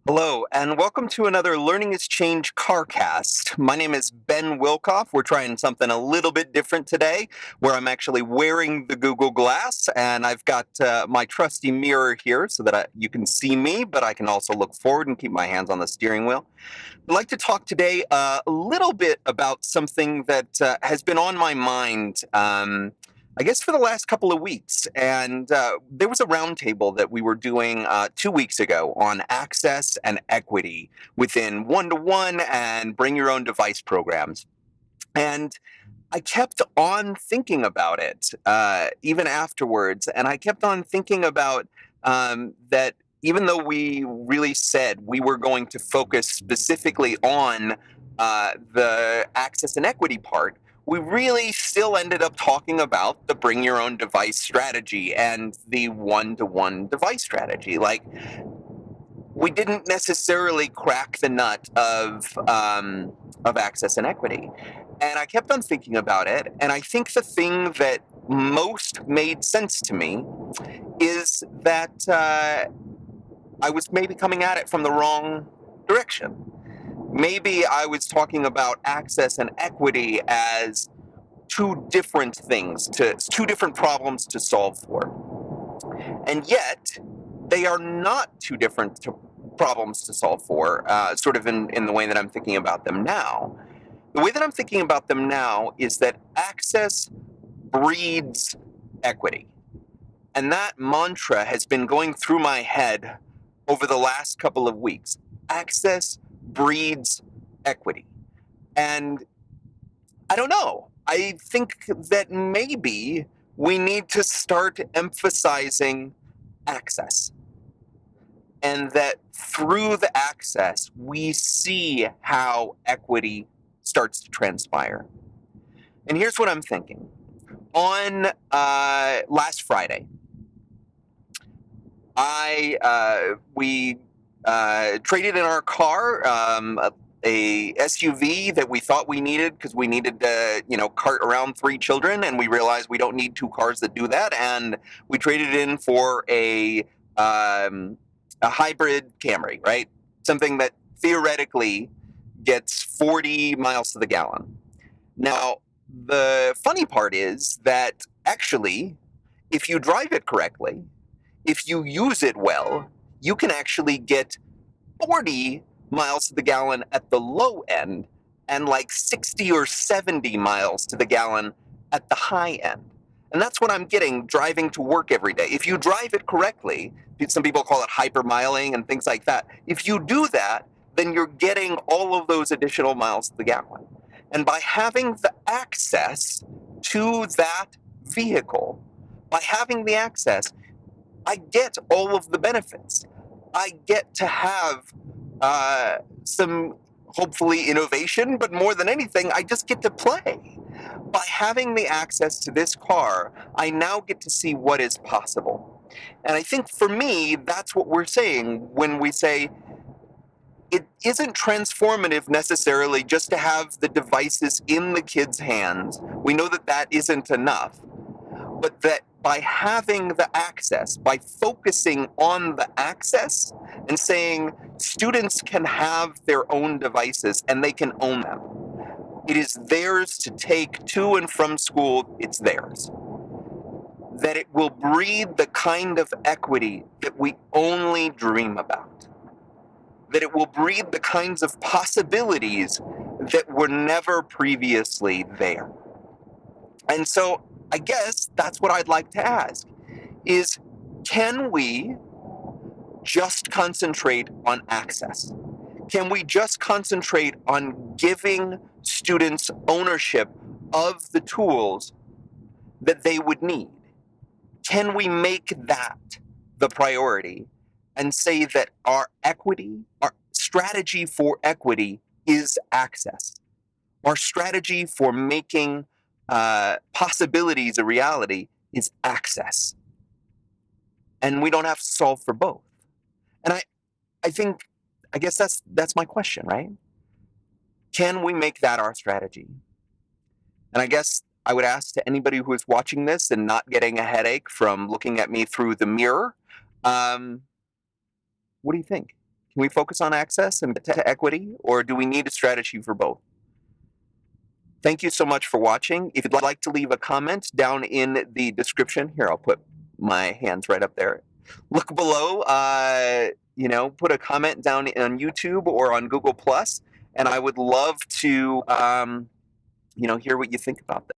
Hello, and welcome to another Learning is Change Carcast. My name is Ben Wilkoff. We're trying something a little bit different today, where I'm actually wearing the Google Glass, and I've got my trusty mirror here so that you can see me, but I can also look forward and keep my hands on the steering wheel. I'd like to talk today a little bit about something that has been on my mind, I guess, for the last couple of weeks. And there was a roundtable that we were doing 2 weeks ago on access and equity within one-to-one and bring your own device programs. And I kept on thinking about it, even afterwards. And I kept on thinking about that even though we really said we were going to focus specifically on the access and equity part, we really still ended up talking about the bring your own device strategy and the one-to-one device strategy. Like, we didn't necessarily crack the nut of access and equity. And I kept on thinking about it, and I think the thing that most made sense to me is that I was maybe coming at it from the wrong direction. Maybe I was talking about access and equity as two different things, two different problems to solve for. And yet, they are not two different problems to solve for, sort of in the way that I'm thinking about them now. The way that I'm thinking about them now is that access breeds equity. And that mantra has been going through my head over the last couple of weeks. Access breeds equity. And I don't know. I think that maybe we need to start emphasizing access. And that through the access, we see how equity starts to transpire. And here's what I'm thinking. On last Friday, we traded in our car, a SUV that we thought we needed because we needed to, cart around 3 children, and we realized we don't need 2 cars that do that, and we traded it in for a hybrid Camry, right? Something that theoretically gets 40 miles to the gallon. Now, the funny part is that actually, if you drive it correctly, if you use it well, you can actually get 40 miles to the gallon at the low end and like 60 or 70 miles to the gallon at the high end. And that's what I'm getting driving to work every day. If you drive it correctly, some people call it hypermiling and things like that. If you do that, then you're getting all of those additional miles to the gallon. And by having the access to that vehicle, by having the access, I get all of the benefits. I get to have some, hopefully, innovation, but more than anything, I just get to play. By having the access to this car, I now get to see what is possible. And I think for me, that's what we're saying when we say it isn't transformative necessarily just to have the devices in the kids' hands. We know that that isn't enough, but that by having the access, by focusing on the access and saying students can have their own devices and they can own them. It is theirs to take to and from school, it's theirs. That it will breed the kind of equity that we only dream about. That it will breed the kinds of possibilities that were never previously there. And so I guess that's what I'd like to ask is, can we just concentrate on access? Can we just concentrate on giving students ownership of the tools that they would need? Can we make that the priority and say that our strategy for equity is access? Our strategy for making possibilities a reality is access. And we don't have to solve for both. And I guess that's my question, right? Can we make that our strategy? And I guess I would ask to anybody who is watching this and not getting a headache from looking at me through the mirror, what do you think? Can we focus on access and get to equity, or do we need a strategy for both? Thank you so much for watching. If you'd like to leave a comment down in the description, here, I'll put my hands right up there. Look below, put a comment down on YouTube or on Google+, and I would love to, hear what you think about that.